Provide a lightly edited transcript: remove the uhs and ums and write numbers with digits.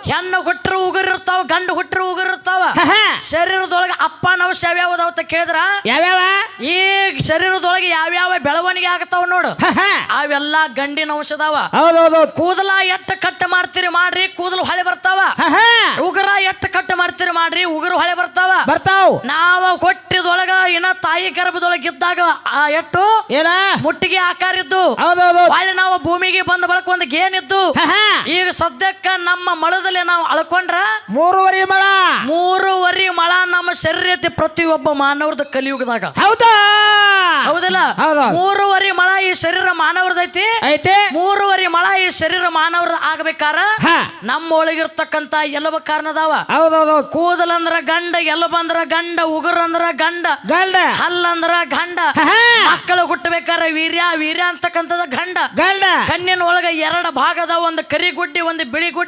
ಹೆಣ್ಣು ಹುಟ್ಟರು ಉಗುರಿರ್ತಾವ, ಗಂಡು ಹುಟ್ಟರು ಉಗುರಿರ್ತಾವ. ಶರೀರದೊಳಗೆ ಅಪ್ಪನವ ಯಾವ್ಯಾವ ಅಂತ ಕೇಳಿದ್ರ ಯಾವ್ಯಾವ ಈ ಶರೀರದೊಳಗೆ ಯಾವ್ಯಾವ ಬೆಳವಣಿಗೆ ಆಗತಾವ ನೋಡು, ಅವೆಲ್ಲ ಗಂಡಿನ ಅಂಶದಾವ. ಕೂದಲ ಎಟ್ಟ ಕಟ್ ಮಾಡ್ತೀರಿ ಮಾಡ್ರಿ, ಕೂದಲು ಹೊಳೆ ಬರ್ತಾವ. ಉಗುರ ಎಟ್ಟ ಕಟ್ ಮಾಡ್ತೀರಿ ಮಾಡ್ರಿ, ಉಗುರು ಹೊಳೆ ಬರ್ತಾವ. ನಾವ ಹೊಟ್ಟಿದೊಳಗ ಇನ್ನ ತಾಯಿ ಗರ್ಭದೊಳಗ ಇದ್ದಾಗ ಆ ಎಟ್ಟು ಏನ ಮುಟ್ಟಿಗೆ ಆಕಾರ ಇದ್ದು, ಹೊಳೆ ನಾವು ಭೂಮಿಗೆ ಬಂದ ಬಳಕ ಒಂದು ಗೇನಿದ್ದು. ಈಗ ಸದ್ಯಕ್ಕ ನಮ್ಮ ಮಳದಲ್ಲಿ ನಾವು ಅಳ್ಕೊಂಡ್ರ 3.5 ಮಳ ನಮ್ಮ ಶರೀರ ಐತಿ ಪ್ರತಿಯೊಬ್ಬ ಮಾನವರದ ಕಲಿಯುಗದಾಗ. ಹೌದಲ್ಲ? 3.5 ಮಳ ಈ ಶರೀರ ಮಾನವರದೈತಿ. 3.5 ಮಳ ಈ ಶರೀರ ಮಾನವರದ ಆಗಬೇಕಾರ ನಮ್ಮ ಒಳಗಿರ್ತಕ್ಕಂತ ಎಲ್ಲವ ಕಾರಣದಾವ. ಕೂದಲಂದ್ರ ಗಂಡ, ಎಲಬಂದ್ರ ಗಂಡ, ಉಗುರಂದ್ರ ಗಂಡ, ಹಲ್ಲಂದ್ರ ಗಂಡ. ಮಕ್ಕಳು ಹುಟ್ಟಬೇಕಾರ ವೀರ್ಯ ಅಂತಕ್ಕಂಥದ ಗಂಡ. ಕಣ್ಣಿನ ಒಳಗ 2 ಭಾಗದ, ಒಂದು ಕರಿ ಗುಡ್ಡಿ, ಒಂದು ಬಿಳಿ ಗುಡ್ಡಿ.